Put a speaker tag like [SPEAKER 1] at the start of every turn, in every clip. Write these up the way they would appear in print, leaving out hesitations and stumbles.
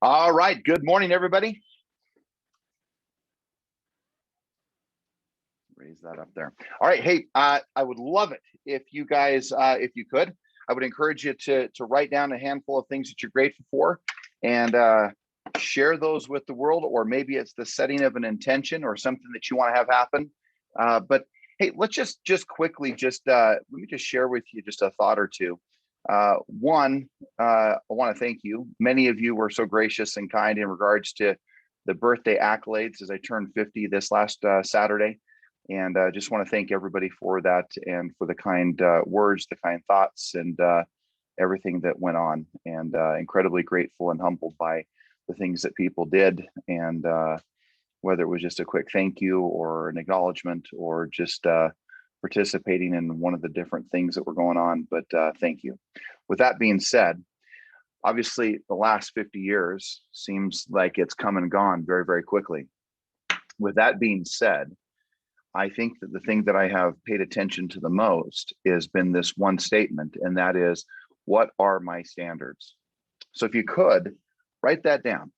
[SPEAKER 1] All right. Good morning, everybody. Raise that up there. All right. Hey, I would love it if you guys, if you could, I would encourage you to write down a handful of things that you're grateful for and share those with the world, or maybe it's the setting of an intention or something that you want to have happen. But hey, let's just quickly let me just share with you just a thought or two. One, I want to thank you. Many of you were so gracious and kind in regards to the birthday accolades as I turned 50 this last Saturday. And just want to thank everybody for that and for the kind words, the kind thoughts, and everything that went on. And incredibly grateful and humbled by the things that people did. And whether it was just a quick thank you or an acknowledgement or just participating in one of the different things that were going on. But thank you. With that being said, obviously the last 50 years seems like it's come and gone very, very quickly. With that being said, I think that the thing that I have paid attention to the most has been this one statement, and that is, what are my standards? So if you could write that down,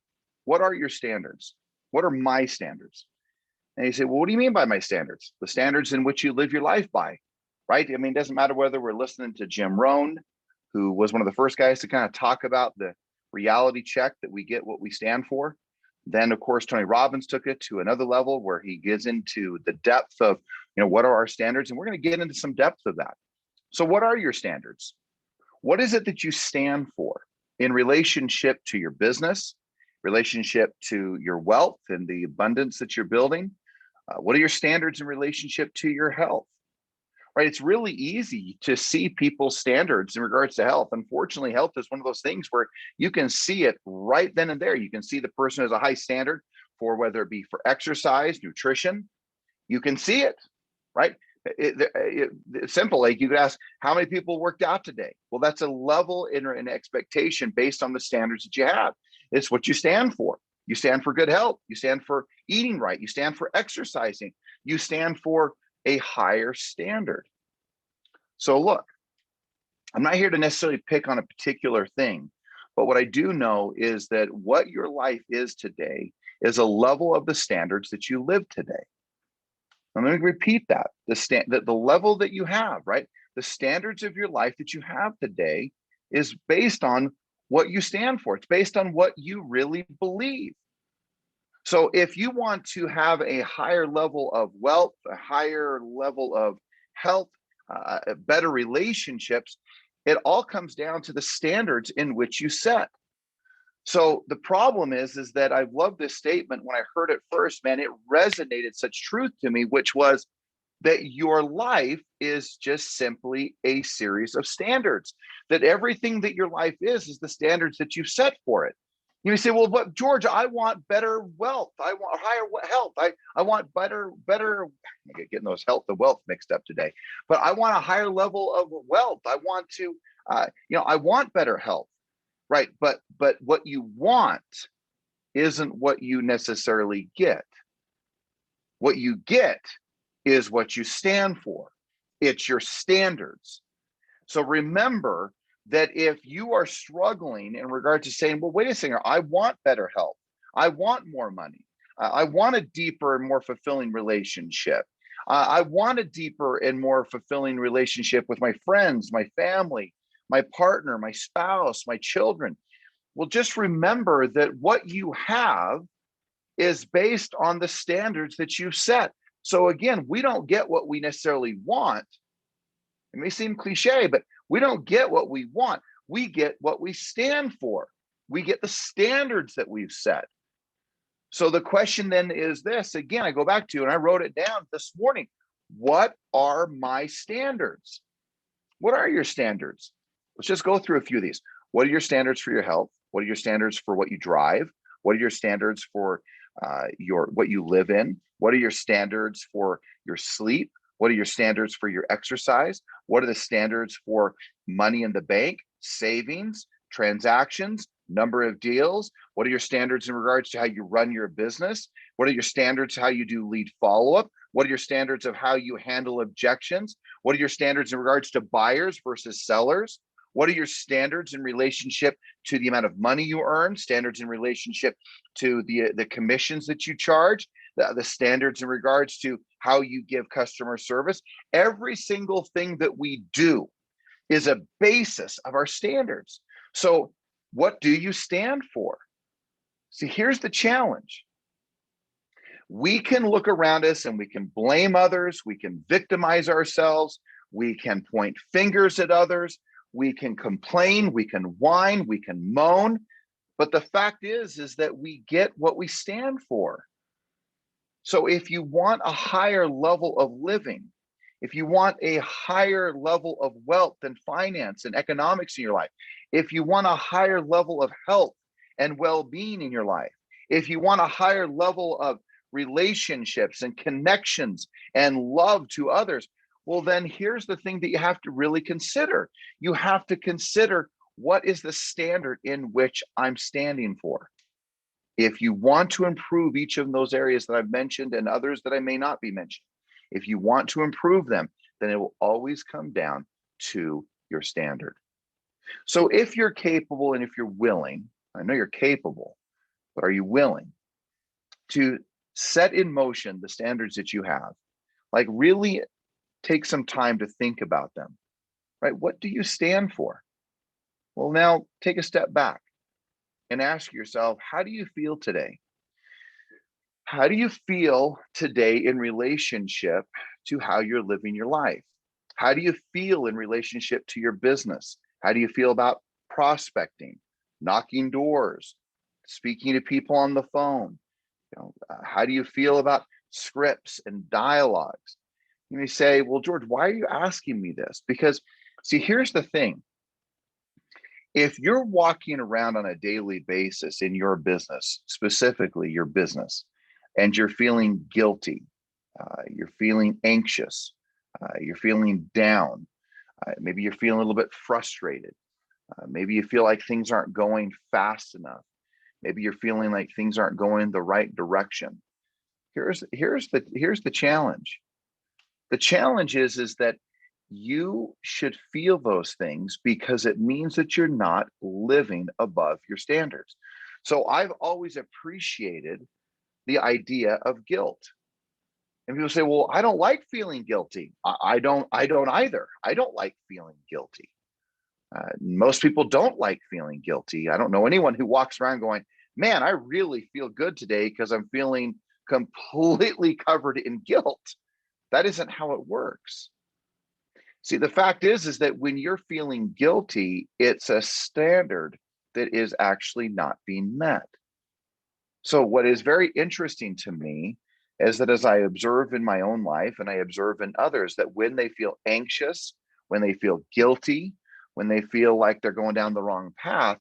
[SPEAKER 1] what are your standards? What are my standards? And you say, well, what do you mean by my standards? The standards in which you live your life by, right? I mean, it doesn't matter whether we're listening to Jim Rohn, who was one of the first guys to kind of talk about the reality check that we get what we stand for. Then, of course, Tony Robbins took it to another level where he gets into the depth of, what are our standards? And we're going to get into some depth of that. So what are your standards? What is it that you stand for in relationship to your business, relationship to your wealth and the abundance that you're building? What are your standards in relationship to your health? Right? It's really easy to see people's standards in regards to health. Unfortunately, health is one of those things where you can see it right then and there. You can see the person has a high standard for whether it be for exercise, nutrition. You can see it, right? It's simple. Like you could ask, how many people worked out today? Well, that's a level in an expectation based on the standards that you have. It's what you stand for. You stand for good health. You stand for eating right. You stand for exercising. You stand for a higher standard. So look, I'm not here to necessarily pick on a particular thing, but what I do know is that what your life is today is a level of the standards that you live today. I'm going to repeat that. The level that you have, right? The standards of your life that you have today is based on what you stand for. It's based on what you really believe. So if you want to have a higher level of wealth, a higher level of health, better relationships, it all comes down to the standards in which you set. So the problem is that I love this statement. When I heard it first, man, it resonated such truth to me, which was that your life is just simply a series of standards, that everything that your life is the standards that you've set for it. You say, well, but George, I want better wealth. I want higher health. I want better. I'm getting those health and wealth mixed up today, but I want a higher level of wealth. I want to, I want better health, right? But what you want isn't what you necessarily get. What you get is what you stand for. It's your standards. So remember that if you are struggling in regard to saying, well, wait a second, I want better health. I want more money. I want a deeper and more fulfilling relationship. I want a deeper and more fulfilling relationship with my friends, my family, my partner, my spouse, my children. Well, just remember that what you have is based on the standards that you've set. So again, we don't get what we necessarily want. It may seem cliche, but we don't get what we want. We get what we stand for. We get the standards that we've set. So the question then is this, again, I go back to, and I wrote it down this morning. What are my standards? What are your standards? Let's just go through a few of these. What are your standards for your health? What are your standards for what you drive? What are your standards for what you live in? What are your standards for your sleep? What are your standards for your exercise? What are the standards for money in the bank, savings, transactions, number of deals? What are your standards in regards to how you run your business? What are your standards how you do lead follow-up? What are your standards of how you handle objections? What are your standards in regards to buyers versus sellers? What are your standards in relationship to the amount of money you earn, standards in relationship to the commissions that you charge, the standards in regards to how you give customer service? Every single thing that we do is a basis of our standards. So what do you stand for? See, here's the challenge. We can look around us and we can blame others, we can victimize ourselves, we can point fingers at others, we can complain, we can whine, we can moan, but the fact is that we get what we stand for. So if you want a higher level of living, if you want a higher level of wealth and finance and economics in your life, if you want a higher level of health and well-being in your life, if you want a higher level of relationships and connections and love to others, well, then here's the thing that you have to really consider. You have to consider, what is the standard in which I'm standing for? If you want to improve each of those areas that I've mentioned and others that I may not be mentioning, if you want to improve them, then it will always come down to your standard. So if you're capable and if you're willing, I know you're capable, but are you willing to set in motion the standards that you have? Like, really take some time to think about them, right? What do you stand for? Well, now take a step back and ask yourself, how do you feel today? How do you feel today in relationship to how you're living your life? How do you feel in relationship to your business? How do you feel about prospecting, knocking doors, speaking to people on the phone? How do you feel about scripts and dialogues? You may say, well, George, why are you asking me this? Because, see, here's the thing. If you're walking around on a daily basis in your business, specifically your business, and you're feeling guilty, you're feeling anxious, you're feeling down, maybe you're feeling a little bit frustrated, maybe you feel like things aren't going fast enough, maybe you're feeling like things aren't going the right direction. Here's the challenge. The challenge is that you should feel those things, because it means that you're not living above your standards. So I've always appreciated the idea of guilt. And people say, well, I don't like feeling guilty. I don't either. I don't like feeling guilty. Most people don't like feeling guilty. I don't know anyone who walks around going, man, I really feel good today because I'm feeling completely covered in guilt. That isn't how it works. See, the fact is that when you're feeling guilty, it's a standard that is actually not being met. So what is very interesting to me is that as I observe in my own life and I observe in others, that when they feel anxious, when they feel guilty, when they feel like they're going down the wrong path,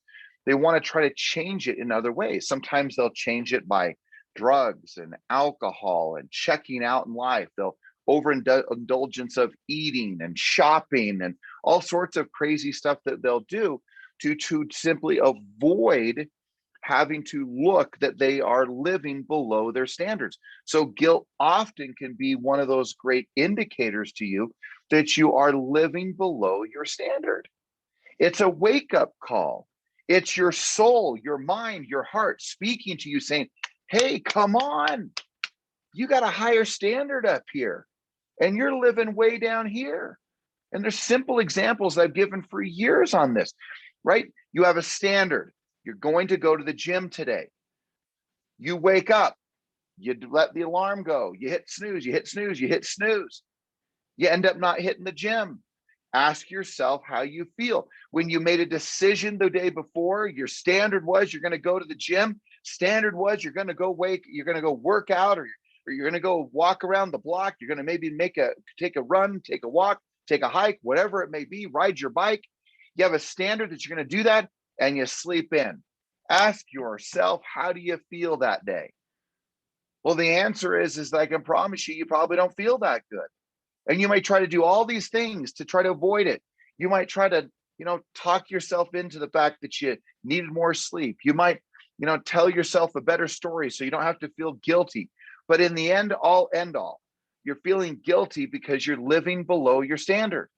[SPEAKER 1] they want to try to change it in other ways. Sometimes they'll change it by drugs and alcohol and checking out in life. They'll overindulgence of eating and shopping and all sorts of crazy stuff that they'll do to simply avoid having to look that they are living below their standards. So guilt often can be one of those great indicators to you that you are living below your standard. It's a wake-up call. It's your soul, your mind, your heart speaking to you saying, hey, come on, you got a higher standard up here and you're living way down here. And there's simple examples I've given for years on this, right? You have a standard. You're going to go to the gym today. You wake up, you let the alarm go, you hit snooze, you hit snooze, you hit snooze. You end up not hitting the gym. Ask yourself how you feel. When you made a decision the day before, your standard was you're going to go to the gym. Standard was you're going to go work out, or you're going to go walk around the block. You're going to maybe take a run, take a walk, take a hike, whatever it may be, ride your bike. You have a standard that you're going to do that, and you sleep in. Ask yourself, how do you feel that day? Well, the answer is I can promise you probably don't feel that good. And you might try to do all these things to try to avoid it. You might try to, talk yourself into the fact that you needed more sleep. You might, tell yourself a better story so you don't have to feel guilty. But in the end all, you're feeling guilty because you're living below your standard.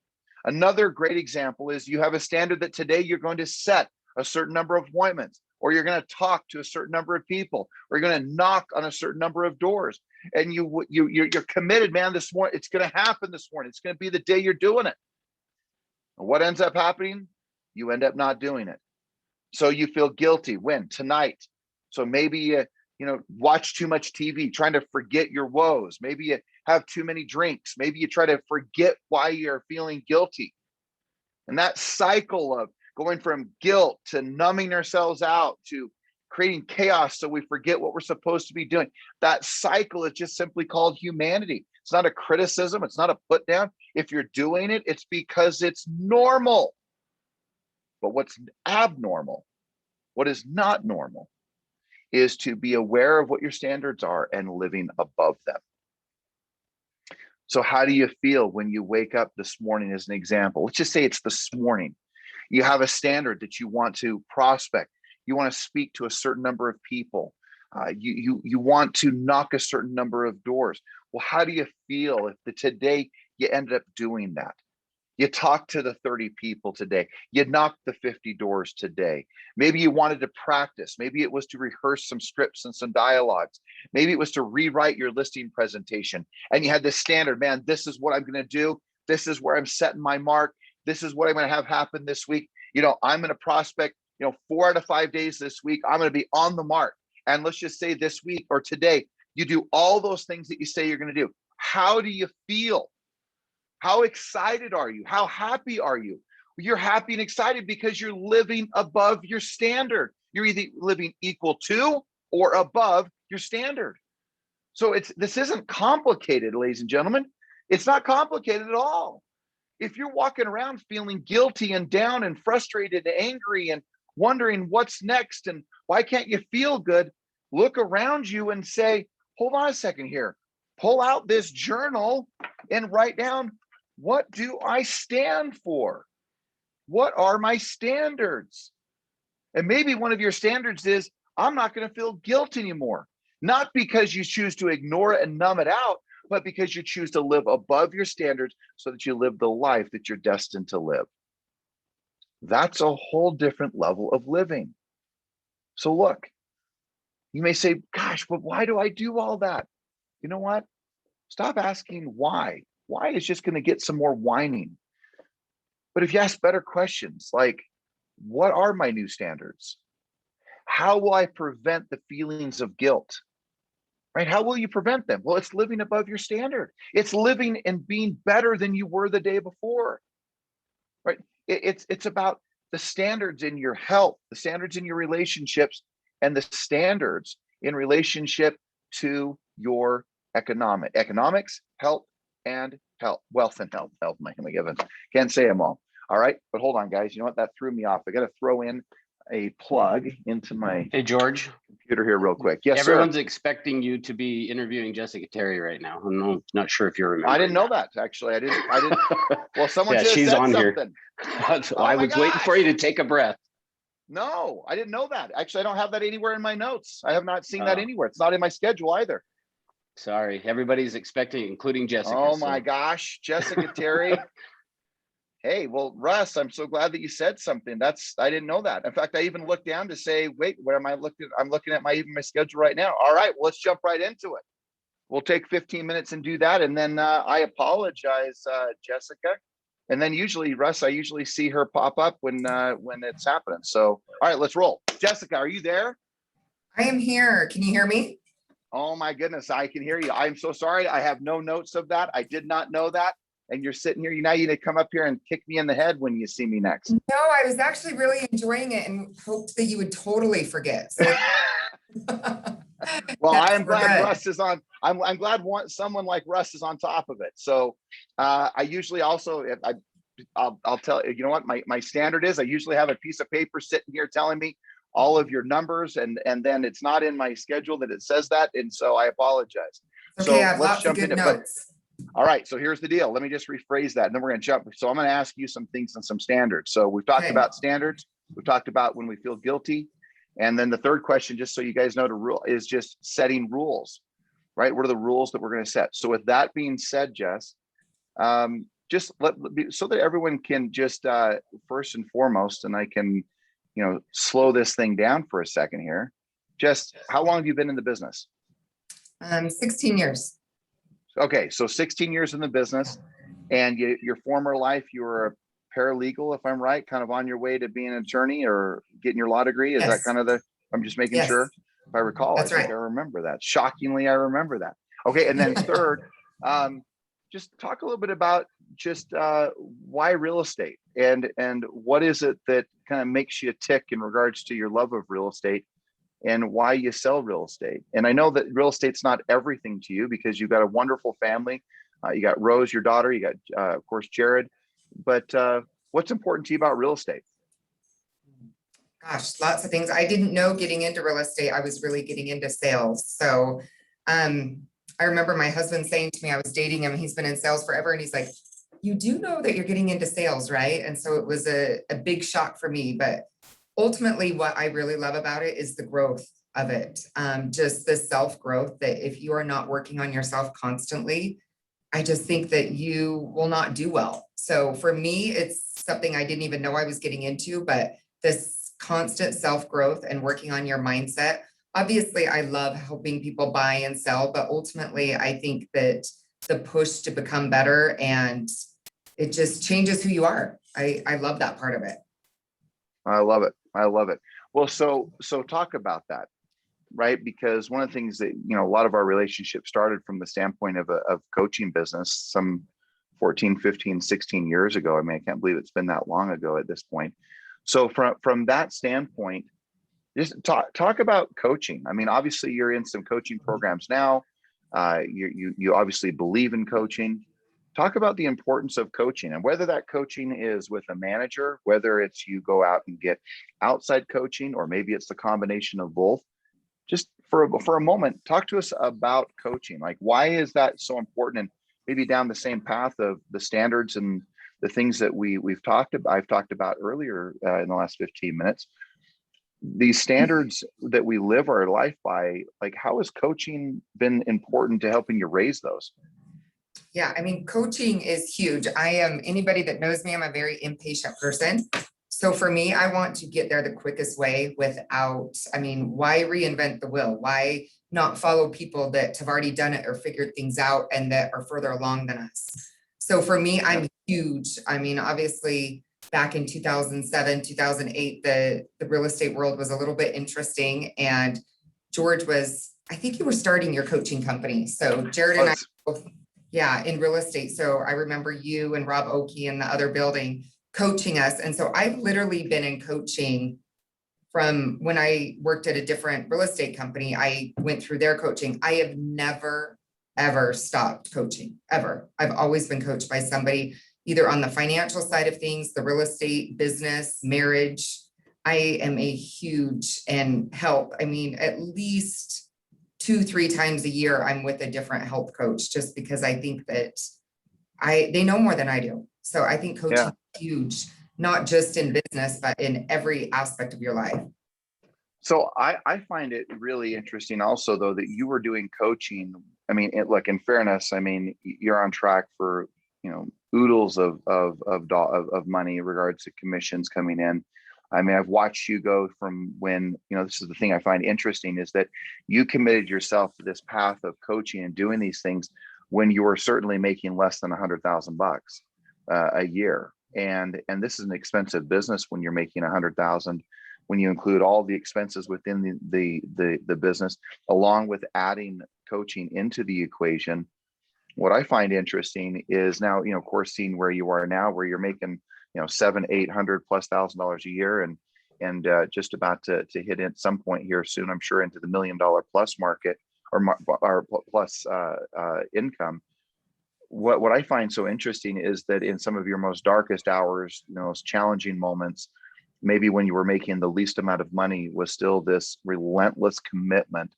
[SPEAKER 1] Another great example is you have a standard that today you're going to set a certain number of appointments, or you're going to talk to a certain number of people, or you're going to knock on a certain number of doors. And you're committed, man. This morning, it's going to happen this morning. It's going to be the day you're doing it. And what ends up happening? You end up not doing it. So you feel guilty. When? Tonight. So maybe you watch too much TV, trying to forget your woes. Maybe you have too many drinks. Maybe you try to forget why you're feeling guilty. And that cycle of going from guilt to numbing ourselves out to creating chaos so we forget what we're supposed to be doing. That cycle is just simply called humanity. It's not a criticism. It's not a put down. If you're doing it, it's because it's normal. But what's abnormal, what is not normal, is to be aware of what your standards are and living above them. So how do you feel when you wake up this morning, as an example? Let's just say it's this morning. You have a standard that you want to prospect. You want to speak to a certain number of people. You want to knock a certain number of doors. Well, how do you feel if today you ended up doing that? You talked to the 30 people today. You knocked the 50 doors today. Maybe you wanted to practice. Maybe it was to rehearse some scripts and some dialogues. Maybe it was to rewrite your listing presentation. And you had this standard, man, this is what I'm going to do. This is where I'm setting my mark. This is what I'm going to have happen this week. I'm going to prospect, 4 out of 5 days this week. I'm going to be on the mark. And let's just say this week or today, you do all those things that you say you're going to do. How do you feel? How excited are you? How happy are you? You're happy and excited because you're living above your standard. You're either living equal to or above your standard. So this isn't complicated, ladies and gentlemen. It's not complicated at all. If you're walking around feeling guilty and down and frustrated and angry and wondering what's next and why can't you feel good, look around you and say, hold on a second here. Pull out this journal and write down, what do I stand for? What are my standards? And maybe one of your standards is, I'm not going to feel guilt anymore. Not because you choose to ignore it and numb it out, but because you choose to live above your standards so that you live the life that you're destined to live. That's a whole different level of living. So look, you may say, gosh, but why do I do all that? You know what? Stop asking why. Why is just going to get some more whining. But if you ask better questions, like, what are my new standards? How will I prevent the feelings of guilt? Right? How will you prevent them? Well, it's living above your standard. It's living and being better than you were the day before. Right? It's about the standards in your health, the standards in your relationships, and the standards in relationship to your economics, health, and wealth and health. My given. Can't say them all. All right, but hold on, guys. You know what? That threw me off. I got to throw in a plug into my
[SPEAKER 2] George
[SPEAKER 1] computer here real quick. Yes,
[SPEAKER 2] everyone's
[SPEAKER 1] sir.
[SPEAKER 2] expecting you to be interviewing Jessica Terry right now. I'm not sure if you remember.
[SPEAKER 1] I didn't know that actually. I didn't. Well, someone just
[SPEAKER 2] she's
[SPEAKER 1] said
[SPEAKER 2] on
[SPEAKER 1] something.
[SPEAKER 2] Here. I was waiting for you to take a breath.
[SPEAKER 1] No, I didn't know that. Actually, I don't have that anywhere in my notes. I have not seen that anywhere. It's not in my schedule either.
[SPEAKER 2] Sorry, everybody's expecting, including Jessica.
[SPEAKER 1] Oh my gosh, Jessica Terry. Hey, well, Russ, I'm so glad that you said something. I didn't know that. In fact, I even looked down to say, wait, where am I looking? I'm looking at my schedule right now. All right, well, let's jump right into it. We'll take 15 minutes and do that. And then I apologize, Jessica. And then usually, Russ, I usually see her pop up when it's happening. So, all right, let's roll. Jessica, are you there?
[SPEAKER 3] I am here. Can you hear me?
[SPEAKER 1] Oh my goodness, I can hear you. I'm so sorry. I have no notes of that. I did not know that. And you're sitting here, now you need to come up here and kick me in the head when you see me next.
[SPEAKER 3] No, I was actually really enjoying it and hoped that you would totally forget. So
[SPEAKER 1] well, I am glad Russ is on. I'm glad someone like Russ is on top of it. So I usually also, I'll tell you know what my standard is. I usually have a piece of paper sitting here telling me all of your numbers, and then it's not in my schedule that it says that, and so I apologize.
[SPEAKER 3] Okay,
[SPEAKER 1] so
[SPEAKER 3] I have
[SPEAKER 1] let's
[SPEAKER 3] lots
[SPEAKER 1] jump
[SPEAKER 3] of good
[SPEAKER 1] into
[SPEAKER 3] notes.
[SPEAKER 1] All right, so here's the deal. Let me just rephrase that, and then we're going to jump. So I'm going to ask you some things and some standards. So we've talked about standards. We've talked about when we feel guilty. And then the third question, just so you guys know, to rule is just setting rules, right? What are the rules that we're going to set? So with that being said, Jess, just so that everyone can just first and foremost, and I can, slow this thing down for a second here. Just how long have you been in the business?
[SPEAKER 3] 16 years.
[SPEAKER 1] Okay, so 16 years in the business, and your former life, you were a paralegal, if I'm right, kind of on your way to being an attorney or getting your law degree. Is that
[SPEAKER 3] Yes.
[SPEAKER 1] kind of I'm just making
[SPEAKER 3] Yes.
[SPEAKER 1] sure. If I recall,
[SPEAKER 3] That's
[SPEAKER 1] I think
[SPEAKER 3] right.
[SPEAKER 1] I remember that. Shockingly, I remember that. Okay, and then third, just talk a little bit about just why real estate and what is it that kind of makes you tick in regards to your love of real estate and why you sell real estate. And I know that real estate's not everything to you because you've got a wonderful family. You got Rose, your daughter, you got, of course, Jared. But what's important to you about real estate?
[SPEAKER 3] Gosh, lots of things. I didn't know getting into real estate, I was really getting into sales. So I remember my husband saying to me, I was dating him, he's been in sales forever. And he's like, you do know that you're getting into sales, right? And so it was a big shock for me. But ultimately, what I really love about it is the growth of it. Just the self-growth that if you are not working on yourself constantly, I just think that you will not do well. So for me, it's something I didn't even know I was getting into, but this constant self-growth and working on your mindset. Obviously, I love helping people buy and sell, but ultimately, I think that the push to become better and it just changes who you are. I love that part of it.
[SPEAKER 1] I love it. I love it. Well, so talk about that, right? Because one of the things that, a lot of our relationships started from the standpoint of coaching business some 14, 15, 16 years ago. I mean, I can't believe it's been that long ago at this point. So from that standpoint, just talk about coaching. I mean, obviously you're in some coaching programs now. You obviously believe in coaching. Talk about the importance of coaching and whether that coaching is with a manager, whether it's you go out and get outside coaching, or maybe it's the combination of both. Just for a moment, talk to us about coaching. Like, why is that so important? And maybe down the same path of the standards and the things that I've talked about earlier in the last 15 minutes. These standards that we live our life by, like, how has coaching been important to helping you raise those?
[SPEAKER 3] Yeah, I mean, coaching is huge. Anybody that knows me, I'm a very impatient person. So for me, I want to get there the quickest way why reinvent the wheel? Why not follow people that have already done it or figured things out and that are further along than us? So for me, I'm huge. I mean, obviously back in 2007, 2008, the real estate world was a little bit interesting. And George I think you were starting your coaching company. So Jared and I both, in real estate. So I remember you and Rob Oakey in the other building coaching us. And so I've literally been in coaching from when I worked at a different real estate company. I went through their coaching. I have never, ever stopped coaching, ever. I've always been coached by somebody, either on the financial side of things, the real estate, business, marriage. I am a huge help. I mean, at least 2-3 times a year, I'm with a different health coach, just because I think that they know more than I do. So I think coaching is huge, not just in business, but in every aspect of your life.
[SPEAKER 1] So I find it really interesting also, though, that you were doing coaching. I mean, look, in fairness, I mean, you're on track for, oodles of money in regards to commissions coming in. I mean, I've watched you go from when, this is the thing I find interesting, is that you committed yourself to this path of coaching and doing these things when you were certainly making less than $100,000 a year. And this is an expensive business when you're making 100,000, when you include all the expenses within the business, along with adding coaching into the equation. What I find interesting is now, of course, seeing where you are now, where you're making, $700,000-800,000+ a year, and just about to hit at some point here soon, I'm sure, into the $1 million plus market or plus income. What I find so interesting is that in some of your most darkest hours, most challenging moments, maybe when you were making the least amount of money, was still this relentless commitment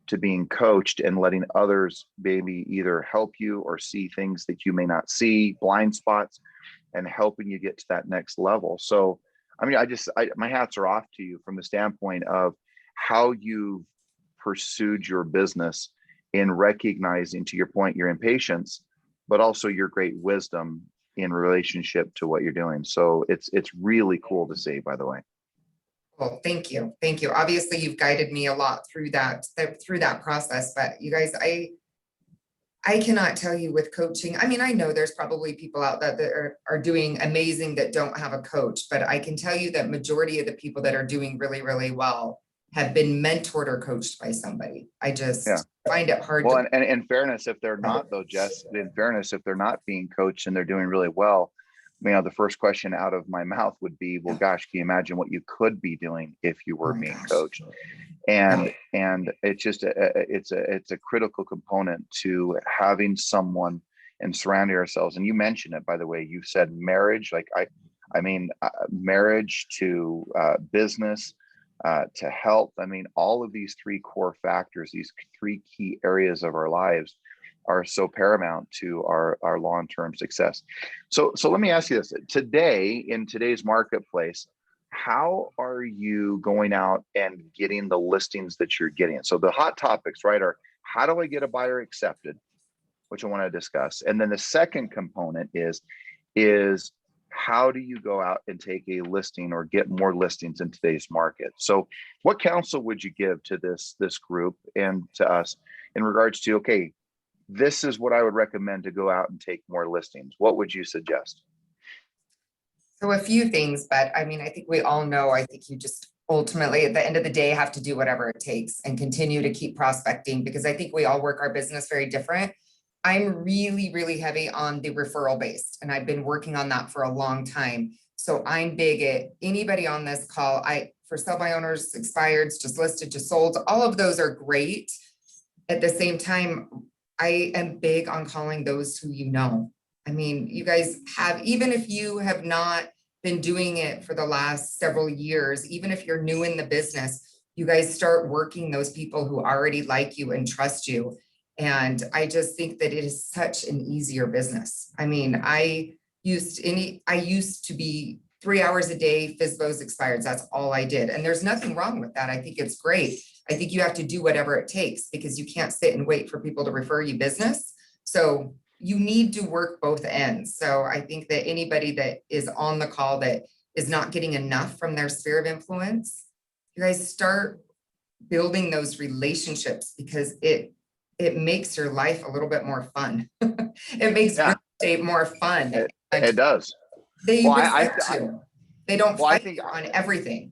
[SPEAKER 1] to being coached and letting others maybe either help you or see things that you may not see, blind spots, and helping you get to that next level. So, I mean, my hats are off to you from the standpoint of how you've pursued your business in recognizing, to your point, your impatience, but also your great wisdom in relationship to what you're doing. So it's really cool to see, by the way.
[SPEAKER 3] Well, thank you. Thank you. Obviously, you've guided me a lot through that process, but you guys, I cannot tell you with coaching. I mean, I know there's probably people out there that are doing amazing that don't have a coach, but I can tell you that majority of the people that are doing really, really well have been mentored or coached by somebody. I just
[SPEAKER 1] Yeah.
[SPEAKER 3] find it hard
[SPEAKER 1] Well,
[SPEAKER 3] to.
[SPEAKER 1] and in fairness, if they're not though, Jess, in fairness, if they're not being coached and they're doing really well, the first question out of my mouth would be, well, gosh, can you imagine what you could be doing if you were
[SPEAKER 3] Oh my
[SPEAKER 1] being
[SPEAKER 3] gosh.
[SPEAKER 1] coached? And it's just it's a critical component to having someone and surrounding ourselves. And you mentioned it, by the way. You said marriage, like marriage to business, to health. I mean, all of these three core factors, these three key areas of our lives, are so paramount to our long-term success. So let me ask you this: today, in today's marketplace, how are you going out and getting the listings that you're getting? So the hot topics, right, are how do I get a buyer accepted, which I want to discuss. And then the second component is how do you go out and take a listing or get more listings in today's market? So what counsel would you give to this group and to us in regards to, okay, this is what I would recommend to go out and take more listings? What would you suggest?
[SPEAKER 3] So a few things, but I mean, I think we all know, I think you just ultimately at the end of the day have to do whatever it takes and continue to keep prospecting, because I think we all work our business very different. I'm really, really heavy on the referral based, and I've been working on that for a long time. So I'm big at anybody on this call. For sell by owners, expireds, just listed, just sold, all of those are great. At the same time, I am big on calling those who you know. I mean, you guys have, even if you have not been doing it for the last several years, even if you're new in the business, you guys start working those people who already like you and trust you. And I just think that it is such an easier business. I mean, I used to be 3 hours a day, FSBOs expireds. That's all I did. And there's nothing wrong with that. I think it's great. I think you have to do whatever it takes, because you can't sit and wait for people to refer you business. So you need to work both ends. So I think that anybody that is on the call that is not getting enough from their sphere of influence, you guys start building those relationships, because it makes your life a little bit more fun. It makes real estate more fun.
[SPEAKER 1] It does.
[SPEAKER 3] They respect you. They don't fight you on everything.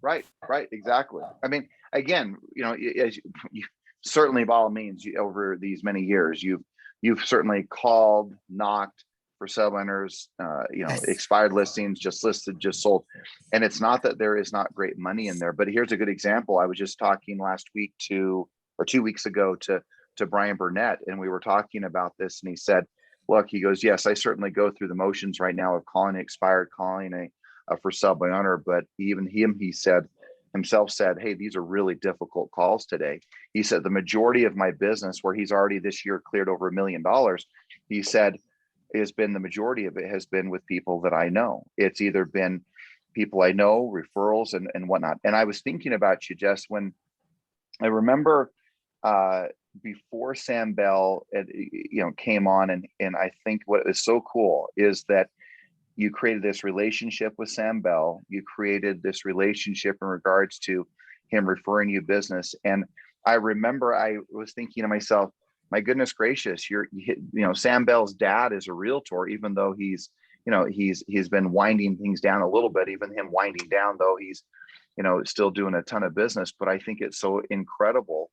[SPEAKER 1] Right, exactly. I mean, again, as you certainly, by all means, over these many years, you've certainly called, knocked for sell owners,
[SPEAKER 3] Yes.
[SPEAKER 1] expired listings, just listed, just sold. And it's not that there is not great money in there, but here's a good example. I was just talking last week or 2 weeks ago to Brian Burnett, and we were talking about this, and he said, look, he goes, yes, I certainly go through the motions right now of calling expired, calling a for sale by owner, but even he himself said, hey, these are really difficult calls today. He said the majority of my business, where he's already this year cleared over $1 million, he said, the majority of it has been with people that I know. It's either been people I know, referrals and whatnot. And I was thinking about you, Jess, when I remember before Sam Bell came on, and I think what is so cool is that you created this relationship with Sam Bell. You created this relationship in regards to him referring you business. And I remember I was thinking to myself, my goodness gracious, Sam Bell's dad is a realtor, even though he's been winding things down a little bit, even him winding down, though he's, still doing a ton of business. But I think it's so incredible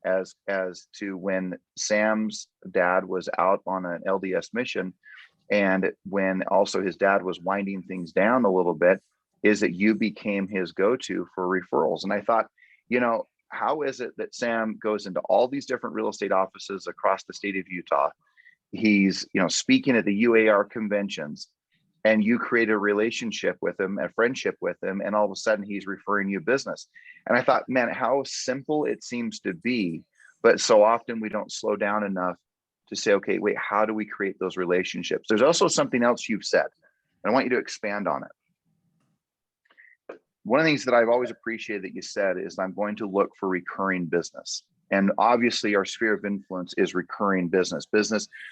[SPEAKER 1] as to when Sam's dad was out on an LDS mission, and when also his dad was winding things down a little bit, is that you became his go-to for referrals. And I thought, how is it that Sam goes into all these different real estate offices across the state of Utah? He's, speaking at the UAR conventions, and you create a relationship with him, a friendship with him, and all of a sudden he's referring you business. And I thought, man, how simple it seems to be, but so often we don't slow down enough to say, okay, wait, how do we create those relationships? There's also something else you've said, and I want you to expand on it. One of the things that I've always appreciated that you said is, I'm going to look for recurring business. And obviously our sphere of influence is recurring business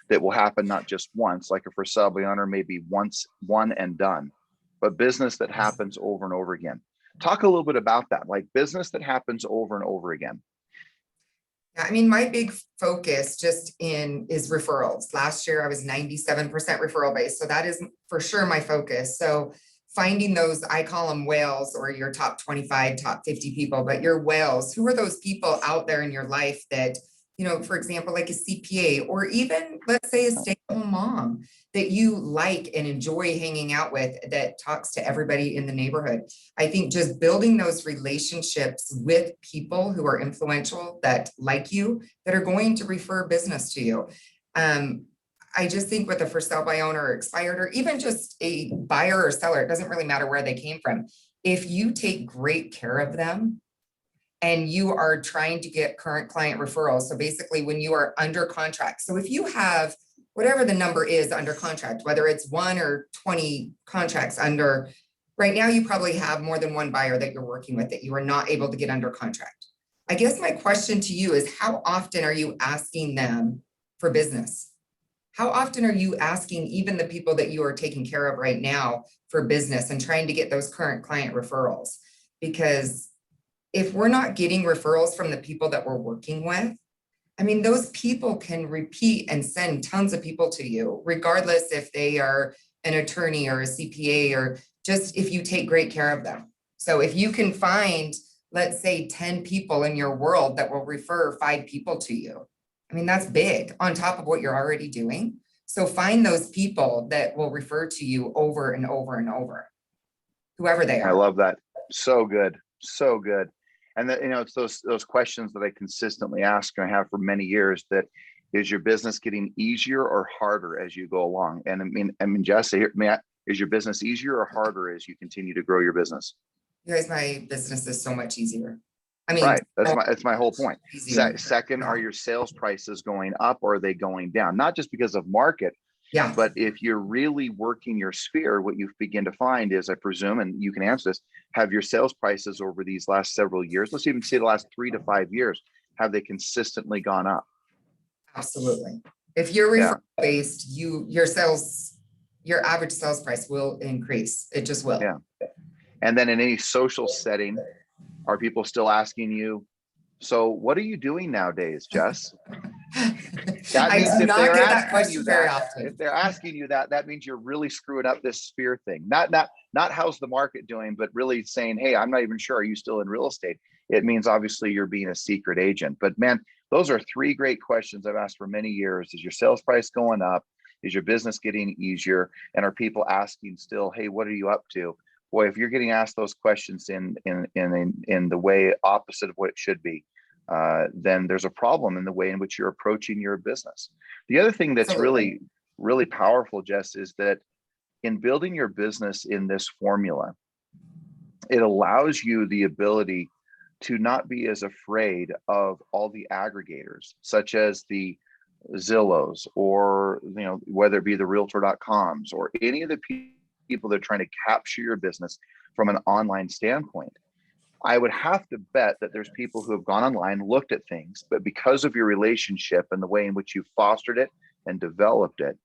[SPEAKER 1] that will happen not just once, like a for sale by owner, maybe once, one and done, but business that happens over and over again. Talk a little bit about that, like business that happens over and over again.
[SPEAKER 3] Yeah, I mean, my big focus is referrals. Last year I was 97% referral based. So that is for sure my focus. So finding those, I call them whales, or your top 25, top 50 people, but your whales, who are those people out there in your life that, you know, for example, like a CPA, or even let's say a stay-at-home mom that you like and enjoy hanging out with, that talks to everybody in the neighborhood. I think just building those relationships with people who are influential, that like you, that are going to refer business to you. I just think with a for sale by owner or expired, or even just a buyer or seller, it doesn't really matter where they came from. If you take great care of them and you are trying to get current client referrals, so basically when you are under contract, so if you have whatever the number is under contract, whether it's 1 or 20 contracts under, right now you probably have more than one buyer that you're working with that you are not able to get under contract. I guess my question to you is, how often are you asking them for business? How often are you asking even the people that you are taking care of right now for business and trying to get those current client referrals? Because if we're not getting referrals from the people that we're working with, I mean, those people can repeat and send tons of people to you, regardless if they are an attorney or a CPA, or just if you take great care of them. So if you can find, let's say 10 people in your world that will refer 5 people to you, I mean, that's big on top of what you're already doing. So find those people that will refer to you over and over and over, whoever they are.
[SPEAKER 1] I love that. So good. So good. And that, you know, it's those questions that I consistently ask and I have for many years, that is your business getting easier or harder as you go along? And I mean, Jess, is your business easier or harder as you continue to grow your business?
[SPEAKER 3] You guys, my business is so much easier. I mean,
[SPEAKER 1] right. That's my whole point. Second,
[SPEAKER 3] Yeah.
[SPEAKER 1] are your sales prices going up or are they going down? Not just because of market,
[SPEAKER 3] Yeah.
[SPEAKER 1] but if you're really working your sphere, what you begin to find is, I presume, and you can answer this, have your sales prices over these last several years, let's even say the last 3 to 5 years, have they consistently gone up?
[SPEAKER 3] Absolutely. If you're referral based, your average sales price will increase. It just will.
[SPEAKER 1] Yeah. And then in any social setting, are people still asking you, so what are you doing nowadays, Jess? That means
[SPEAKER 3] I do
[SPEAKER 1] if
[SPEAKER 3] not
[SPEAKER 1] they're
[SPEAKER 3] get that
[SPEAKER 1] asking
[SPEAKER 3] question
[SPEAKER 1] you
[SPEAKER 3] very
[SPEAKER 1] that,
[SPEAKER 3] often.
[SPEAKER 1] if they're asking you that, that means you're really screwing up this sphere thing. Not how's the market doing, but really saying, hey, I'm not even sure, are you still in real estate? It means obviously you're being a secret agent. But man, those are 3 great questions I've asked for many years. Is your sales price going up? Is your business getting easier? And are people asking still, hey, what are you up to? Boy, if you're getting asked those questions in the way opposite of what it should be, then there's a problem in the way in which you're approaching your business. The other thing that's really, really powerful, Jess, is that in building your business in this formula, it allows you the ability to not be as afraid of all the aggregators, such as the Zillows, or, you know, whether it be the realtor.coms or any of the people that are trying to capture your business from an online standpoint. I would have to bet that there's people who have gone online, looked at things, but because of your relationship and the way in which you fostered it and developed it,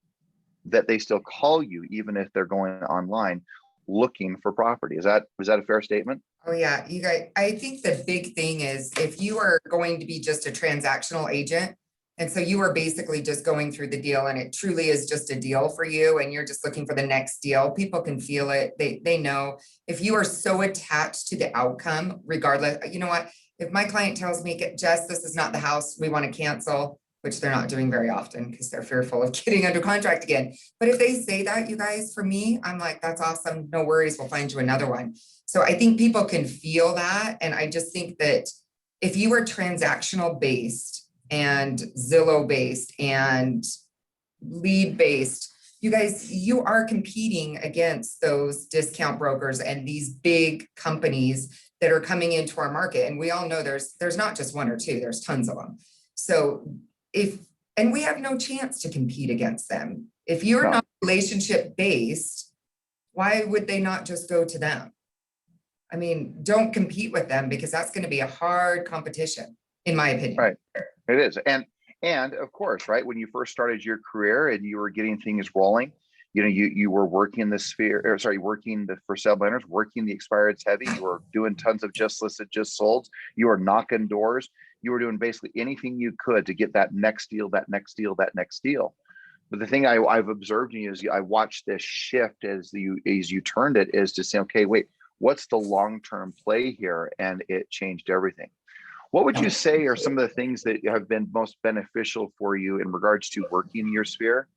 [SPEAKER 1] that they still call you, even if they're going online looking for property. Is that a fair statement?
[SPEAKER 3] Oh yeah, you guys, I think the big thing is, if you are going to be just a transactional agent, and so you are basically just going through the deal and it truly is just a deal for you and you're just looking for the next deal, people can feel it. They know. If you are so attached to the outcome, regardless, you know what, if my client tells me, Jess, this is not the house, we want to cancel, which they're not doing very often because they're fearful of getting under contract again. But if they say that, you guys, for me, I'm like, that's awesome. No worries. We'll find you another one. So I think people can feel that. And I just think that if you are transactional based and Zillow based and lead based, you guys, you are competing against those discount brokers and these big companies that are coming into our market. And we all know there's not just 1 or 2, there's tons of them. So and we have no chance to compete against them. If you're not relationship based, why would they not just go to them? I mean, don't compete with them, because that's going to be a hard competition. in my opinion.
[SPEAKER 1] Right. It is. And of course, right, when you first started your career and you were getting things rolling, you were working the sphere, or sorry, working the for sale planners, working the expired heavy, you were doing tons of just listed, just sold, you were knocking doors, you were doing basically anything you could to get that next deal, that next deal, that next deal. But the thing I've observed in you is I watched this shift as you turned it, is to say, okay, wait, what's the long-term play here? And it changed everything. What would you say are some of the things that have been most beneficial for you in regards to working your sphere?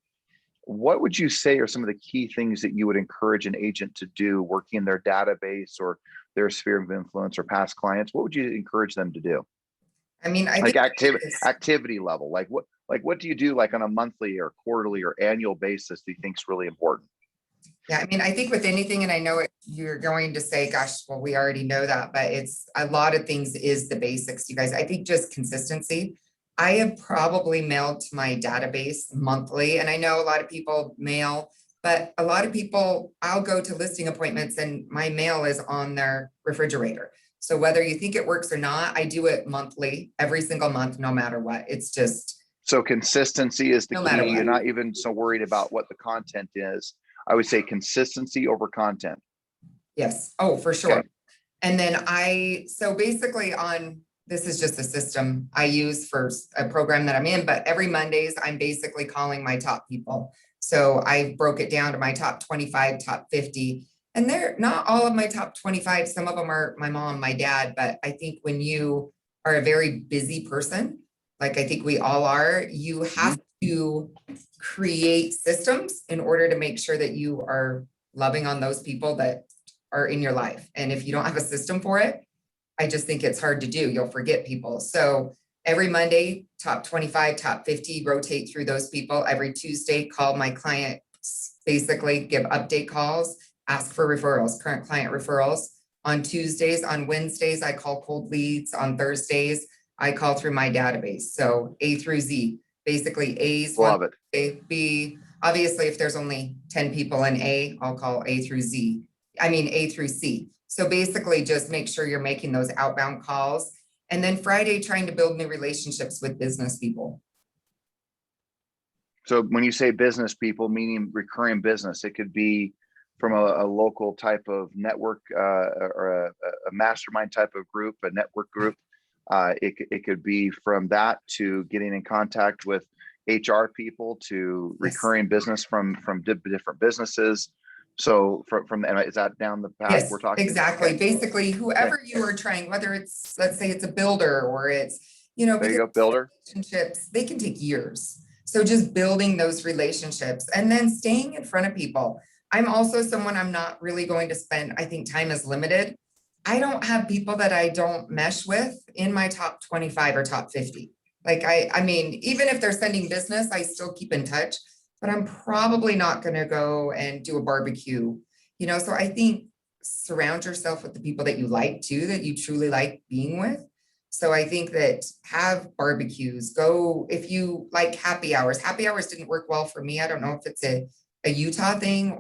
[SPEAKER 1] What would you say are some of the key things that you would encourage an agent to do working their database or their sphere of influence or past clients? What would you encourage them to do?
[SPEAKER 3] I mean, I
[SPEAKER 1] Like
[SPEAKER 3] think
[SPEAKER 1] activity level, like what do you do like on a monthly or quarterly or annual basis do you think is really important?
[SPEAKER 3] yeah, I mean, I think with anything, and I know you're going to say, gosh, well, we already know that, but it's a lot of things is the basics, you guys. I think just consistency. I have probably mailed to my database monthly, and I know a lot of people mail, but a lot of people, I'll go to listing appointments and my mail is on their refrigerator. So whether you think it works or not, I do it monthly, every single month, no matter what. It's just
[SPEAKER 1] So consistency is the
[SPEAKER 3] no
[SPEAKER 1] key.
[SPEAKER 3] matter
[SPEAKER 1] You're
[SPEAKER 3] what.
[SPEAKER 1] not even so worried about what the content is. I would say consistency over content.
[SPEAKER 3] Yes. Oh, for sure.
[SPEAKER 1] Okay.
[SPEAKER 3] And then so basically this is just a system I use for a program that I'm in, but every Mondays, I'm basically calling my top people. So I broke it down to my top 25, top 50, and they're not all of my top 25. Some of them are my mom, my dad, but I think when you are a very busy person, like I think we all are, you have to create systems in order to make sure that you are loving on those people that are in your life. And if you don't have a system for it, I just think it's hard to do. You'll forget people. So every Monday, top 25, top 50, rotate through those people. Every Tuesday, call my clients, basically give update calls, ask for referrals, current client referrals. On Tuesdays, on Wednesdays, I call cold leads. On Thursdays, I call through my database. So A through Z, basically A's,
[SPEAKER 1] Love it.
[SPEAKER 3] A, B. Obviously, if there's only 10 people in A, I'll call A through Z. I mean, A through C. So basically just make sure you're making those outbound calls. And then Friday, trying to build new relationships with business people.
[SPEAKER 1] So when you say business people, meaning recurring business, it could be from a local type of network or a mastermind type of group, a network group. It could be from that to getting in contact with HR people to recurring business from different businesses. So from is that down the path
[SPEAKER 3] Yes,
[SPEAKER 1] we're talking?
[SPEAKER 3] exactly.
[SPEAKER 1] Okay.
[SPEAKER 3] Basically, whoever you are trying, whether it's, let's say it's a builder or it's,
[SPEAKER 1] There you go, builder.
[SPEAKER 3] relationships, they can take years. So just building those relationships and then staying in front of people. I'm also someone, I'm not really going to spend, I think time is limited. I don't have people that I don't mesh with in my top 25 or top 50. Like I mean, even if they're sending business, I still keep in touch, but I'm probably not going to go and do a barbecue, so I think surround yourself with the people that you like too, that you truly like being with. So I think that have barbecues, go, if you like happy hours didn't work well for me. I don't know if it's a Utah thing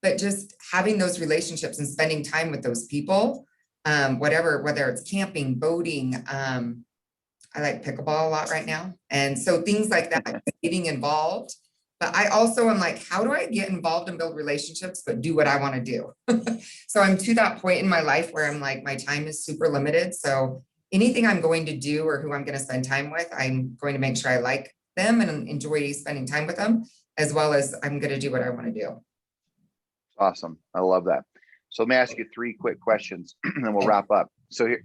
[SPEAKER 3] but just having those relationships and spending time with those people, whether it's camping, boating, I like pickleball a lot right now. And so things like that, getting involved. But I also am like, how do I get involved and build relationships, but do what I want to do? So I'm to that point in my life where I'm like, my time is super limited. So anything I'm going to do or who I'm going to spend time with, I'm going to make sure I like them and enjoy spending time with them, as well as I'm going to do what I want to do.
[SPEAKER 1] Awesome. I love that. So let me ask you 3 quick questions and then we'll wrap up. So here,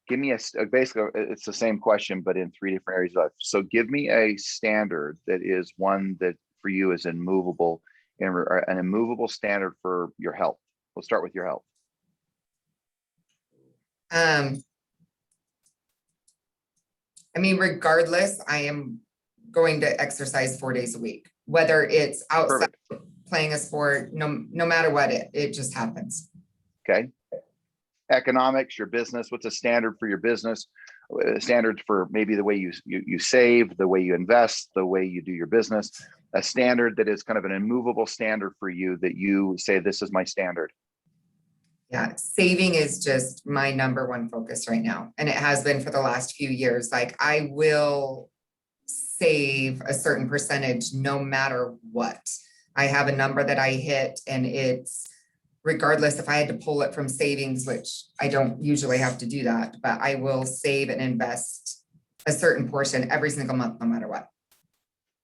[SPEAKER 1] give me basically it's the same question, but in 3 different areas of life. So give me a standard that is one that for you is immovable and an immovable standard for your health. We'll start with your health.
[SPEAKER 3] I mean, regardless, I am going to exercise 4 days a week, whether it's outside playing a sport, no matter what, it just happens.
[SPEAKER 1] Okay. Economics, your business, what's a standard for your business? Standards for maybe the way you save, the way you invest, the way you do your business, a standard that is kind of an immovable standard for you that you say, this is my standard.
[SPEAKER 3] Yeah, saving is just my number one focus right now. And it has been for the last few years. Like I will save a certain percentage no matter what. I have a number that I hit and it's regardless if I had to pull it from savings, which I don't usually have to do that, but I will save and invest a certain portion every single month, no matter what.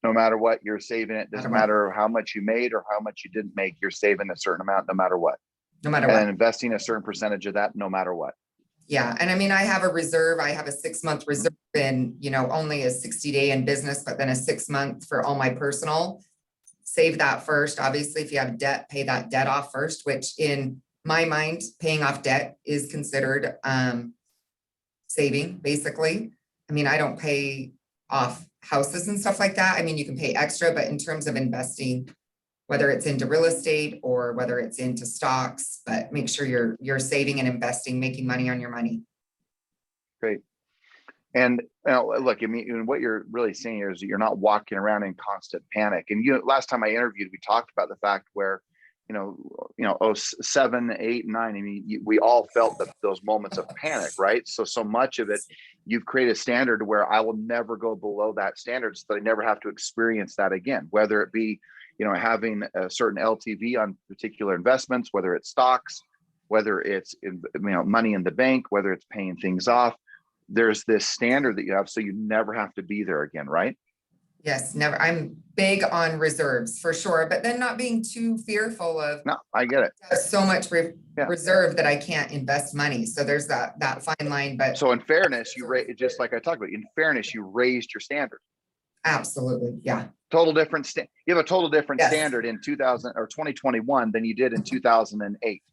[SPEAKER 1] No matter what, you're saving it. Doesn't matter how much you made or how much you didn't make, you're saving a certain amount no matter what.
[SPEAKER 3] No matter
[SPEAKER 1] And
[SPEAKER 3] what.
[SPEAKER 1] then investing a certain percentage of that no matter what.
[SPEAKER 3] Yeah. And I mean, I have a reserve. I have a 6-month reserve and, only a 60-day in business, but then a 6-month for all my personal. Save that first. Obviously, if you have debt, pay that debt off first, which in my mind, paying off debt is considered saving, basically. I mean, I don't pay off houses and stuff like that. I mean, you can pay extra, but in terms of investing, whether it's into real estate or whether it's into stocks, but make sure you're saving and investing, making money on your money.
[SPEAKER 1] Great. And look, I mean, what you're really saying here is that you're not walking around in constant panic. And last time I interviewed, we talked about the fact where, 07, 8, 9. I mean, we all felt those moments of panic, right? So much of it, you've created a standard where I will never go below that standard, so that I never have to experience that again. Whether it be, having a certain LTV on particular investments, whether it's stocks, whether it's money in the bank, whether it's paying things off. There's this standard that you have, so you never have to be there again, right?
[SPEAKER 3] Yes, never. I'm big on reserves for sure, but then not being too fearful of.
[SPEAKER 1] No, I get it.
[SPEAKER 3] So much reserve that I can't invest money. So there's that fine line. But
[SPEAKER 1] so in fairness, just like I talked about, in fairness, you raised your standard.
[SPEAKER 3] Absolutely, yeah.
[SPEAKER 1] Total different. You have a total different standard in 2000 or 2021 than you did in 2008.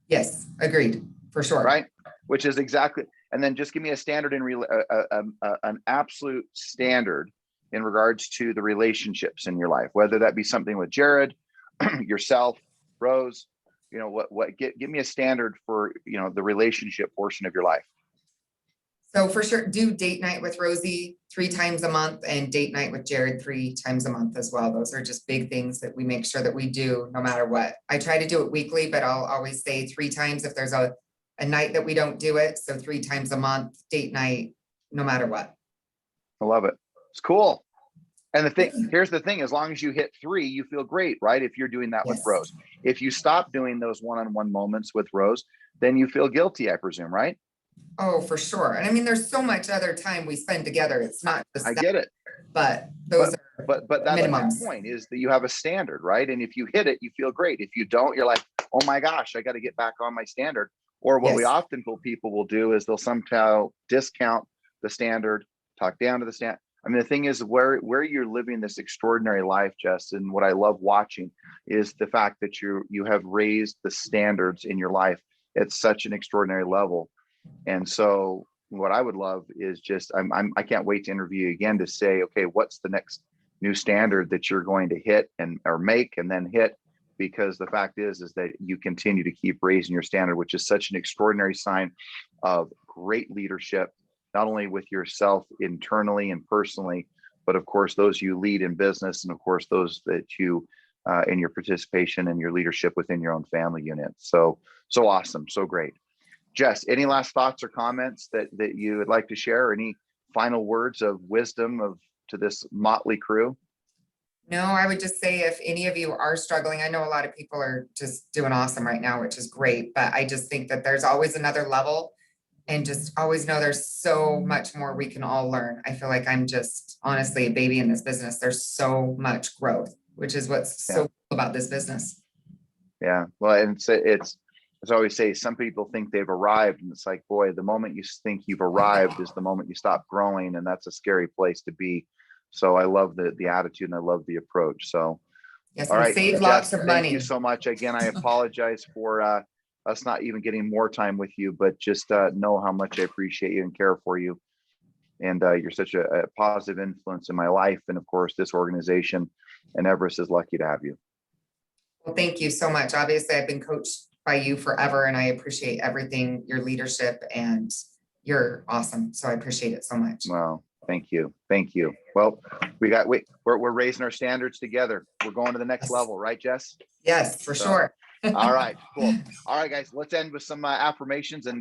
[SPEAKER 3] Yes, agreed, for sure.
[SPEAKER 1] Right, which is exactly. And then just give me a standard an absolute standard in regards to the relationships in your life, whether that be something with Jared, yourself, Rose, give me a standard for, the relationship portion of your life.
[SPEAKER 3] So for sure, do date night with Rosie 3 times a month and date night with Jared 3 times a month as well. Those are just big things that we make sure that we do no matter what. I try to do it weekly, but I'll always say 3 times if there's a night that we don't do it. So 3 times a month, date night, no matter what.
[SPEAKER 1] I love it. It's cool. And here's the thing, as long as you hit 3, you feel great, right? If you're doing that with Rose. If you stop doing those one-on-one moments with Rose, then you feel guilty, I presume, right?
[SPEAKER 3] Oh, for sure. And I mean, there's so much other time we spend together. It's not just
[SPEAKER 1] I get it.
[SPEAKER 3] But those are
[SPEAKER 1] but that's
[SPEAKER 3] minimums.
[SPEAKER 1] My point is that you have a standard, right? And if you hit it, you feel great. If you don't, you're like, oh my gosh, I got to get back on my standard. Or what we often feel people will do is they'll somehow discount the standard, talk down to the standard. I mean, the thing is where you're living this extraordinary life, Justin, what I love watching is the fact that you have raised the standards in your life at such an extraordinary level. And so what I would love is just, I can't wait to interview you again to say, okay, what's the next new standard that you're going to hit or make and then hit? Because the fact is that you continue to keep raising your standard, which is such an extraordinary sign of great leadership, not only with yourself internally and personally, but of course, those you lead in business, and of course, those that you in your participation and your leadership within your own family unit. So awesome. So great. Jess, any last thoughts or comments that you would like to share? Or any final words of wisdom to this motley crew?
[SPEAKER 3] No, I would just say if any of you are struggling, I know a lot of people are just doing awesome right now, which is great, but I just think that there's always another level, and just always know there's so much more we can all learn. I feel like I'm just honestly a baby in this business. There's so much growth, which is what's so cool about this business.
[SPEAKER 1] Yeah, well, and it's as I always say, some people think they've arrived, and it's like, boy, the moment you think you've arrived is the moment you stop growing, and that's a scary place to be. So I love the attitude, and I love the approach. So,
[SPEAKER 3] yes,
[SPEAKER 1] all right,
[SPEAKER 3] save lots of money.
[SPEAKER 1] Thank you so much. Again, I apologize for us not even getting more time with you, but just know how much I appreciate you and care for you. And you're such a positive influence in my life, and of course, this organization. And Everest is lucky to have you.
[SPEAKER 3] Well, thank you so much. Obviously, I've been coached by you forever, and I appreciate everything, your leadership, and you're awesome. So I appreciate it so much.
[SPEAKER 1] Wow. Thank you. Thank you. Well, we're raising our standards together. We're going to the next level, right, Jess?
[SPEAKER 3] Yes, for sure.
[SPEAKER 1] All right, cool. All right, guys, let's end with some affirmations and